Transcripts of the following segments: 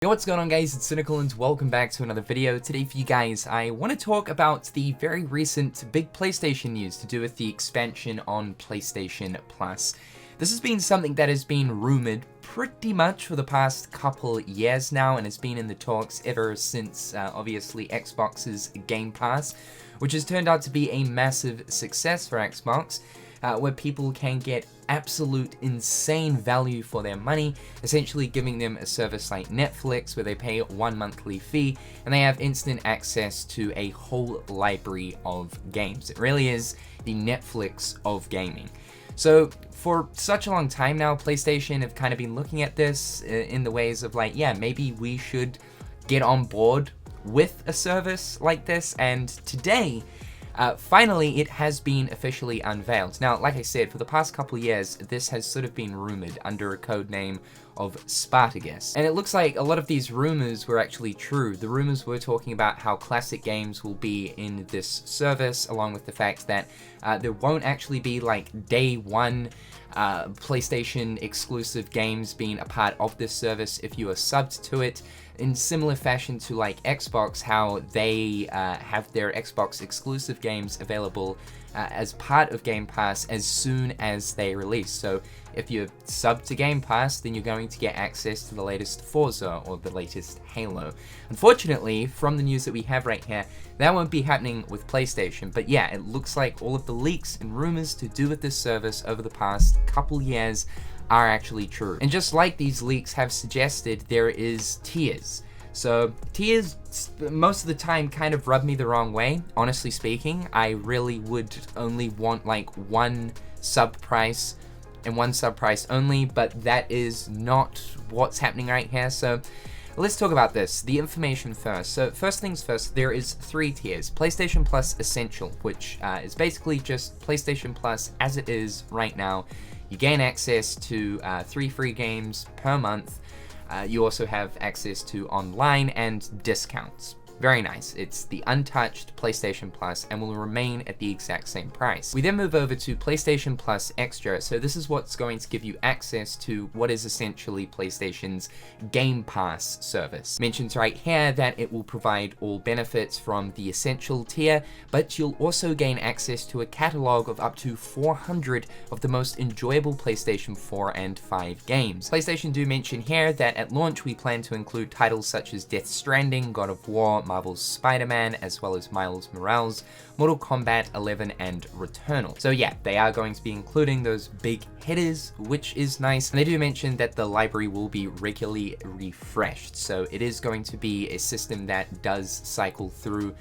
Yo, what's going on guys, it's Cynical and welcome back to another video. Today for you guys, I want to talk about the very recent big PlayStation news to do with the expansion on PlayStation Plus. This has been something that has been rumored pretty much for the past couple years now and has been in the talks ever since obviously Xbox's Game Pass, which has turned out to be a massive success for Xbox. Where people can get absolute insane value for their money, essentially giving them a service like Netflix where they pay one monthly fee and they have instant access to a whole library of games. It really is the Netflix of gaming. So for such a long time now, PlayStation have kind of been looking at this in the ways of like, yeah, maybe we should get on board with a service like this, and today, finally, it has been officially unveiled. Now, like I said, for the past couple years, this has sort of been rumored under a code name of Spartacus. And it looks like a lot of these rumors were actually true. The rumors were talking about how classic games will be in this service, along with the fact that there won't actually be like day one PlayStation exclusive games being a part of this service if you are subbed to it, in similar fashion to like Xbox, how they have their Xbox exclusive games available as part of Game Pass as soon as they release. So if you're subbed to Game Pass, then you're going to get access to the latest Forza or the latest Halo. Unfortunately, from the news that we have right here, that won't be happening with PlayStation. But yeah, it looks like all of the leaks and rumors to do with this service over the past couple years are actually true. And just like these leaks have suggested, there is tiers. So tiers most of the time kind of rub me the wrong way, honestly speaking. I really would only want like one sub price and one sub price only, but that is not what's happening right here. So let's talk about this, the information first. So first things first, there is 3 tiers. PlayStation Plus Essential, which is basically just PlayStation Plus as it is right now. You gain access to 3 free games per month. You also have access to online and discounts. Very nice. It's the untouched PlayStation Plus and will remain at the exact same price. We then move over to PlayStation Plus Extra. So this is what's going to give you access to what is essentially PlayStation's Game Pass service. Mentions right here that it will provide all benefits from the Essential tier, but you'll also gain access to a catalog of up to 400 of the most enjoyable PlayStation 4 and 5 games. PlayStation do mention here that at launch we plan to include titles such as Death Stranding, God of War, Marvel's Spider-Man, as well as Miles Morales, Mortal Kombat 11, and Returnal. So yeah, they are going to be including those big hitters, which is nice. And they do mention that the library will be regularly refreshed. So it is going to be a system that does cycle through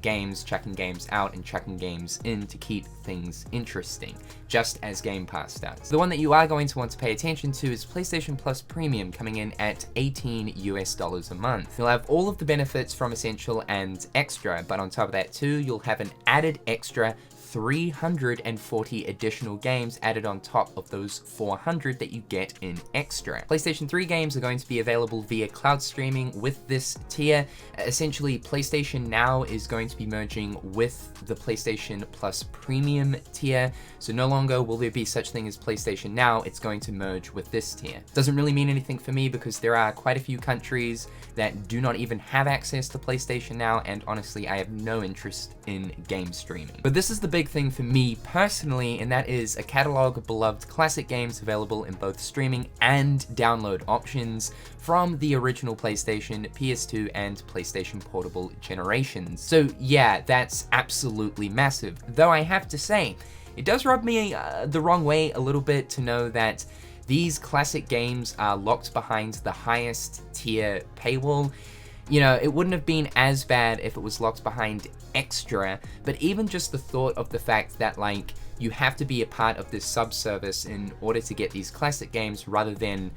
games, checking games out and checking games in to keep things interesting, just as Game Pass does. The one that you are going to want to pay attention to is PlayStation Plus Premium, coming in at $18 US a month. You'll have all of the benefits from Essential and Extra, but on top of that too, you'll have an added extra 340 additional games added on top of those 400 that you get in Extra. PlayStation 3 games are going to be available via cloud streaming with this tier. Essentially, PlayStation Now is going to be merging with the PlayStation Plus Premium tier. So no longer will there be such thing as PlayStation Now, it's going to merge with this tier. Doesn't really mean anything for me because there are quite a few countries that do not even have access to PlayStation Now, and honestly, I have no interest in game streaming. But this is the big thing for me personally, and that is a catalog of beloved classic games available in both streaming and download options from the original PlayStation, PS2, and PlayStation Portable generations. So yeah, that's absolutely massive. Though I have to say, it does rub me the wrong way a little bit to know that these classic games are locked behind the highest tier paywall. You know, it wouldn't have been as bad if it was locked behind Extra, but even just the thought of the fact that like you have to be a part of this sub-service in order to get these classic games rather than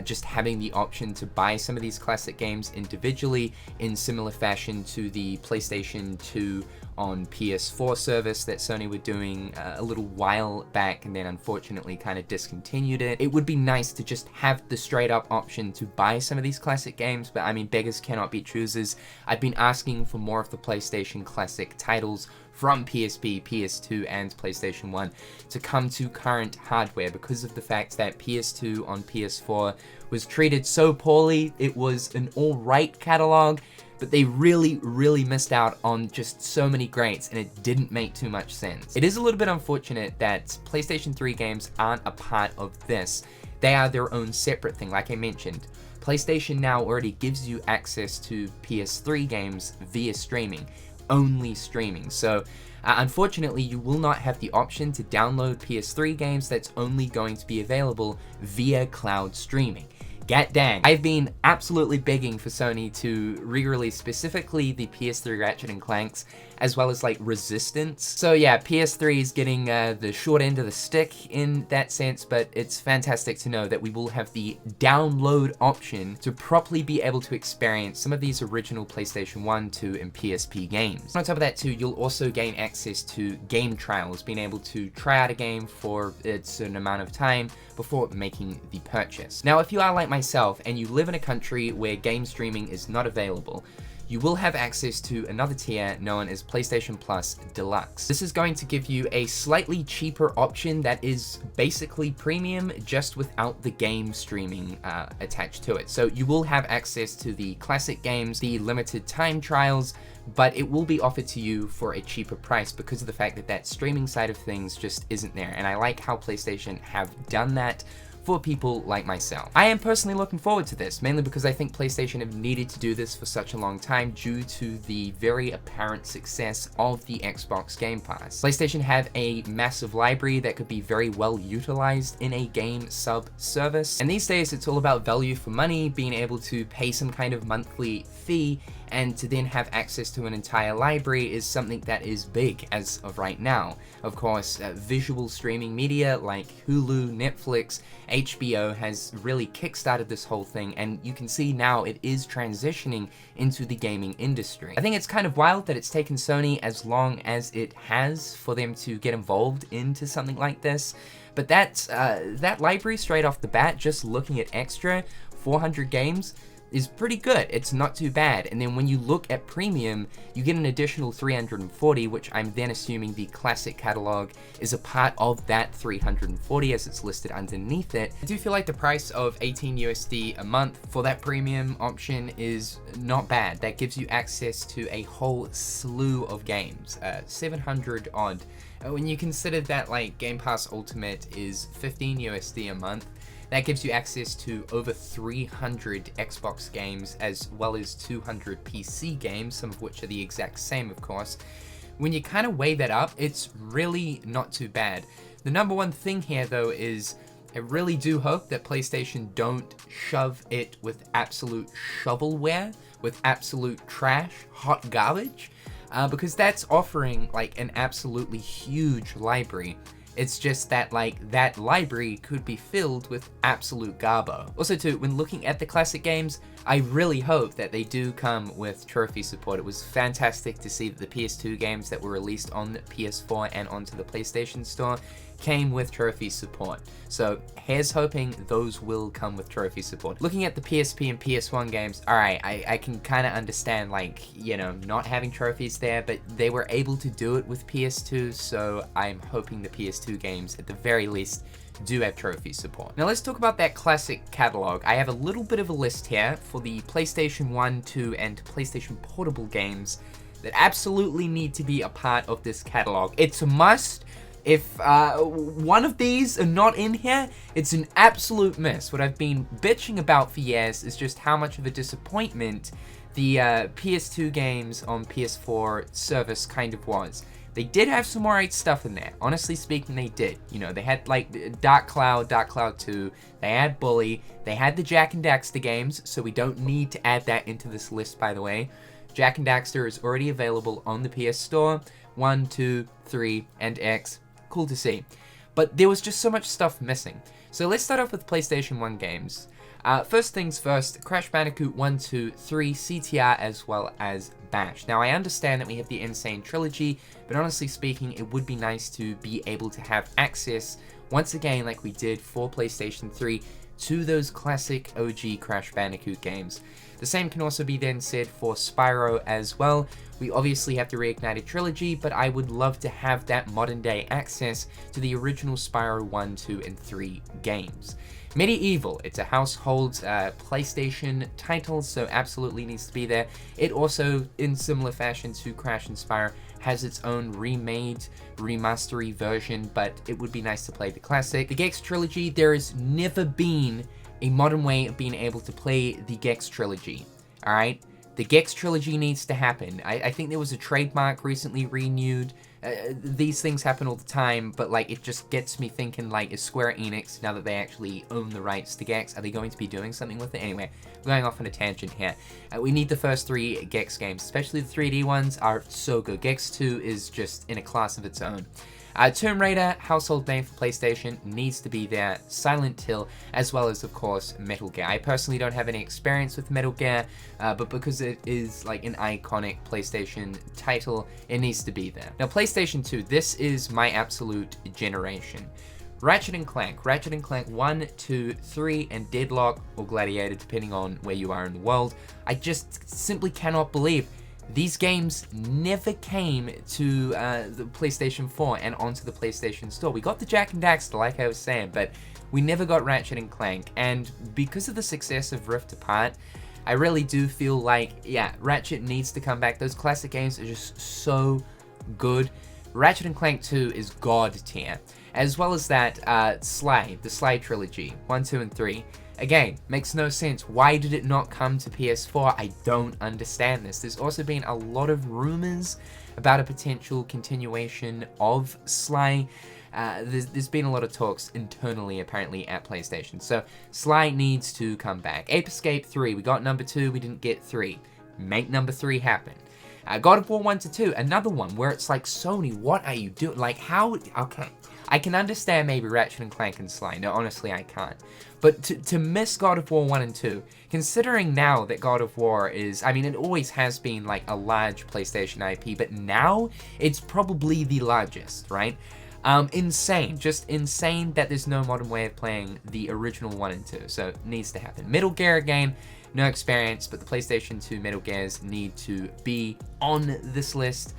just having the option to buy some of these classic games individually in similar fashion to the PlayStation 2 on PS4 service that Sony were doing a little while back and then unfortunately kind of discontinued it. It would be nice to just have the straight up option to buy some of these classic games, but I mean, beggars cannot be choosers. I've been asking for more of the PlayStation classic titles from PSP, PS2, and PlayStation 1 to come to current hardware because of the fact that PS2 on PS4 PS4 was treated so poorly. It was an alright catalog, but they really missed out on just so many greats, and it didn't make too much sense. It is a little bit unfortunate that PlayStation 3 games aren't a part of this. They are their own separate thing, like I mentioned. PlayStation now already gives you access to PS3 games via streaming, only streaming. So unfortunately, you will not have the option to download PS3 games. That's only going to be available via cloud streaming. God dang. I've been absolutely begging for Sony to re-release specifically the PS3 Ratchet & Clanks, as well as like Resistance. So yeah, PS3 is getting the short end of the stick in that sense, but it's fantastic to know that we will have the download option to properly be able to experience some of these original PlayStation 1, 2, and PSP games. On top of that too, you'll also gain access to game trials, being able to try out a game for a certain amount of time before making the purchase. Now, if you are like myself and you live in a country where game streaming is not available, you will have access to another tier known as PlayStation Plus Deluxe. This is going to give you a slightly cheaper option that is basically premium, just without the game streaming attached to it. So you will have access to the classic games, the limited time trials, but it will be offered to you for a cheaper price because of the fact that that streaming side of things just isn't there. And I like how PlayStation have done that for people like myself. I am personally looking forward to this, mainly because I think PlayStation have needed to do this for such a long time due to the very apparent success of the Xbox Game Pass. PlayStation have a massive library that could be very well utilized in a game sub service, and these days it's all about value for money, being able to pay some kind of monthly fee and to then have access to an entire library is something that is big as of right now. Of course, visual streaming media like Hulu, Netflix, HBO has really kickstarted this whole thing, and you can see now it is transitioning into the gaming industry. I think it's kind of wild that it's taken Sony as long as it has for them to get involved into something like this, but that library straight off the bat, just looking at extra, 400 games, is pretty good. It's not too bad. And then when you look at premium, you get an additional 340, which I'm then assuming the classic catalog is a part of that 340 as it's listed underneath it. I do feel like the price of 18 USD a month for that premium option is not bad. That gives you access to a whole slew of games, 700 odd. When you consider that like Game Pass Ultimate is 15 USD a month, that gives you access to over 300 Xbox games as well as 200 PC games, some of which are the exact same, of course. When you kind of weigh that up, it's really not too bad. The number one thing here, though, is I really do hope that PlayStation don't shove it with absolute shovelware, with absolute trash, hot garbage, because that's offering like an absolutely huge library. It's just that like that library could be filled with absolute garbo. Also too, when looking at the classic games, I really hope that they do come with trophy support. It was fantastic to see that the PS2 games that were released on the PS4 and onto the PlayStation Store came with trophy support. So here's hoping those will come with trophy support. Looking at the PSP and PS1 games, alright, I can kind of understand like, you know, not having trophies there, but they were able to do it with PS2, so I'm hoping the PS2 games at the very least do have trophy support. Now let's talk about that classic catalog. I have a little bit of a list here for the PlayStation 1, 2, and PlayStation Portable games that absolutely need to be a part of this catalog. It's a must. If one of these are not in here, it's an absolute miss. What I've been bitching about for years is just how much of a disappointment the PS2 games on PS4 service kind of was. They did have some alright stuff in there. Honestly speaking, they did. You know, they had like Dark Cloud 2, they had Bully, they had the Jak and Daxter games, so we don't need to add that into this list, by the way. Jak and Daxter is already available on the PS Store, 1, 2, 3, and X. Cool to see. But there was just so much stuff missing. So let's start off with PlayStation 1 games. First things first, Crash Bandicoot 1, 2, 3, CTR, as well as Bash. Now I understand that we have the Insane Trilogy, but honestly speaking, it would be nice to be able to have access, once again like we did for PlayStation 3, to those classic OG Crash Bandicoot games. The same can also be then said for Spyro as well. We obviously have the Reignited Trilogy, but I would love to have that modern day access to the original Spyro 1, 2, and 3 games. Medieval, it's a household PlayStation title, so absolutely needs to be there. It also, in similar fashion to Crash and Spyro, has its own remade, remastery version, but it would be nice to play the classic. The Gex Trilogy, there has never been a modern way of being able to play the Gex Trilogy, alright? The Gex Trilogy needs to happen. I think there was a trademark recently renewed. These things happen all the time, but like it just gets me thinking, like, is Square Enix, now that they actually own the rights to Gex, are they going to be doing something with it? Anyway, we're going off on a tangent here. We need the first 3 Gex games, especially the 3D ones are so good. Gex 2 is just in a class of its own. Tomb Raider, household name for PlayStation, needs to be there. Silent Hill, as well as, of course, Metal Gear. I personally don't have any experience with Metal Gear, but because it is like an iconic PlayStation title, it needs to be there. Now, PlayStation 2, this is my absolute generation. Ratchet & Clank 1, 2, 3, and Deadlock, or Gladiator, depending on where you are in the world. I just simply cannot believe these games never came to the PlayStation 4 and onto the PlayStation Store. We got the Jak and Daxter, like I was saying, but we never got Ratchet & Clank. And because of the success of Rift Apart, I really do feel like, yeah, Ratchet needs to come back. Those classic games are just so good. Ratchet & Clank 2 is god tier. As well as that, the Sly trilogy, 1, 2, and 3. Again, makes no sense. Why did it not come to PS4? I don't understand this. There's also been a lot of rumors about a potential continuation of Sly. There's been a lot of talks internally, apparently, at PlayStation. So, Sly needs to come back. Ape Escape 3, we got number 2, we didn't get 3. Make number 3 happen. God of War 1 to 2, another one where it's like, Sony, what are you doing? Like, how? Okay. I can understand maybe Ratchet & Clank and Sly. No, honestly, I can't. But to miss God of War 1 and 2, considering now that God of War is, I mean, it always has been like a large PlayStation IP, but now it's probably the largest, right? Insane. Just insane that there's no modern way of playing the original 1 and 2. So it needs to happen. Metal Gear again, no experience, but the PlayStation 2 Metal Gears need to be on this list.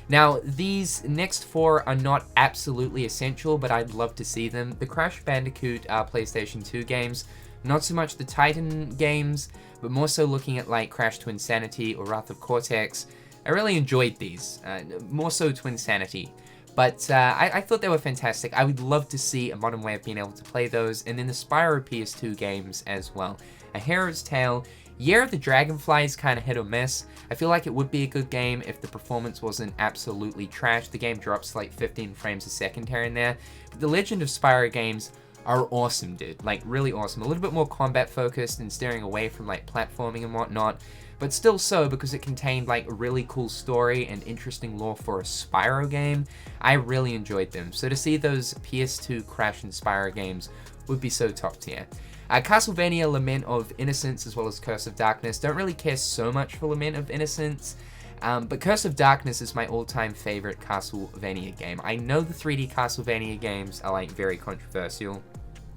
Now, these next 4 are not absolutely essential, but I'd love to see them. The Crash Bandicoot PlayStation 2 games, not so much the Titan games, but more so looking at like Crash Twinsanity or Wrath of Cortex. I really enjoyed these, more so Twinsanity. But I thought they were fantastic. I would love to see a modern way of being able to play those. And then the Spyro PS2 games as well. A Hero's Tale. Year of the Dragonfly is kind of hit or miss. I feel like it would be a good game if the performance wasn't absolutely trash. The game drops like 15 frames a second here and there. But the Legend of Spyro games are awesome, dude. Like, really awesome. A little bit more combat focused and steering away from like platforming and whatnot. But still so, because it contained like a really cool story and interesting lore for a Spyro game. I really enjoyed them. So to see those PS2 Crash and Spyro games would be so top tier. Castlevania Lament of Innocence as well as Curse of Darkness. Don't really care so much for Lament of Innocence, but Curse of Darkness is my all-time favorite Castlevania game. I know the 3D Castlevania games are like very controversial.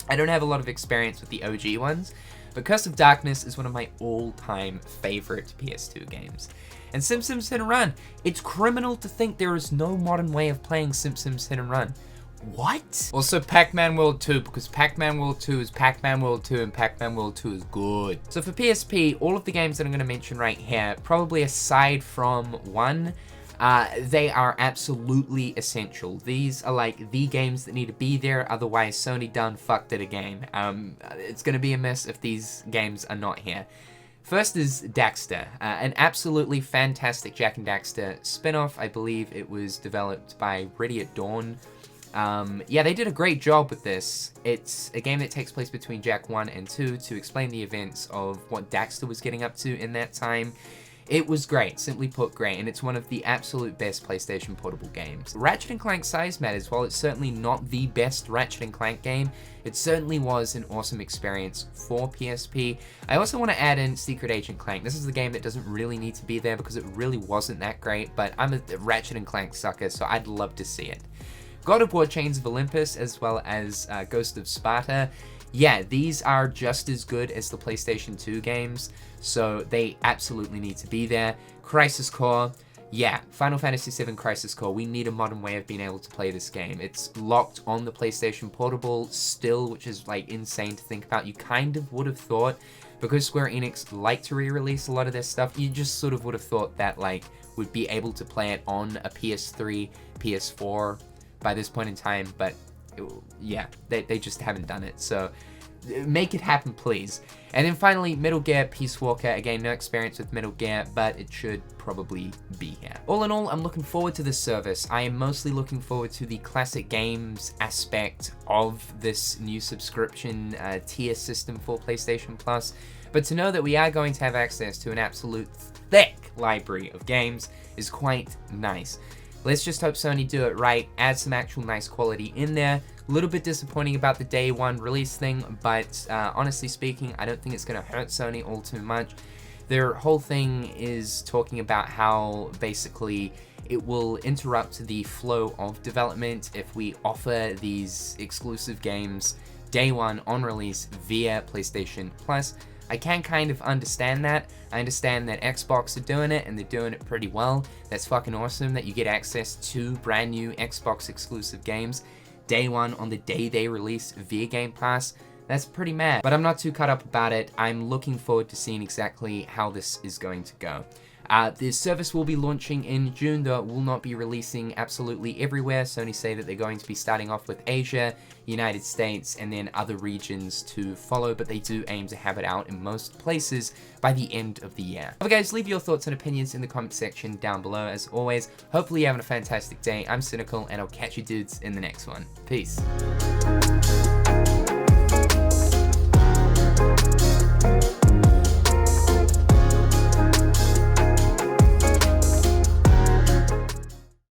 I don't have a lot of experience with the OG ones, but Curse of Darkness is one of my all-time favorite PS2 games. And Simpsons Hit and Run. It's criminal to think there is no modern way of playing Simpsons Hit and Run. What? Also Pac-Man World 2, because Pac-Man World 2 is Pac-Man World 2 and Pac-Man World 2 is good. So for PSP, all of the games that I'm going to mention right here, probably aside from one, they are absolutely essential. These are like the games that need to be there, otherwise Sony done fucked it again. It's going to be a mess if these games are not here. First is Daxter, an absolutely fantastic Jak and Daxter spin-off. I believe it was developed by Ready at Dawn. Yeah, they did a great job with this. It's a game that takes place between Jak 1 and 2 to explain the events of what Daxter was getting up to in that time. It was great, simply put great, and it's one of the absolute best PlayStation portable games. Ratchet & Clank Size Matters, while it's certainly not the best Ratchet & Clank game, it certainly was an awesome experience for PSP. I also want to add in Secret Agent Clank. This is the game that doesn't really need to be there because it really wasn't that great, but I'm a Ratchet & Clank sucker, so I'd love to see it. God of War Chains of Olympus, as well as Ghost of Sparta. Yeah, these are just as good as the PlayStation 2 games, so they absolutely need to be there. Crisis Core, yeah, Final Fantasy VII Crisis Core, we need a modern way of being able to play this game. It's locked on the PlayStation Portable still, which is like insane to think about. You kind of would have thought, because Square Enix like to re-release a lot of their stuff, you just sort of would have thought that like would be able to play it on a PS3, PS4 by this point in time, but yeah, they just haven't done it. So make it happen, please. And then finally, Metal Gear Peace Walker. Again, no experience with Metal Gear, but it should probably be here. All in all, I'm looking forward to this service. I am mostly looking forward to the classic games aspect of this new subscription tier system for PlayStation Plus. But to know that we are going to have access to an absolute thick library of games is quite nice. Let's just hope Sony do it right, add some actual nice quality in there. A little bit disappointing about the day one release thing, but honestly speaking, I don't think it's going to hurt Sony all too much. Their whole thing is talking about how basically it will interrupt the flow of development if we offer these exclusive games day one on release via PlayStation Plus. I can kind of understand that. I understand that Xbox are doing it, and they're doing it pretty well. That's fucking awesome that you get access to brand new Xbox exclusive games day one on the day they release via Game Pass. That's pretty mad, but I'm not too caught up about it. I'm looking forward to seeing exactly how this is going to go. The service will be launching in June, though it will not be releasing absolutely everywhere. Sony say that they're going to be starting off with Asia, United States, and then other regions to follow, but they do aim to have it out in most places by the end of the year. Well, guys, leave your thoughts and opinions in the comment section down below. As always, hopefully you're having a fantastic day. I'm Cynical, and I'll catch you dudes in the next one. Peace.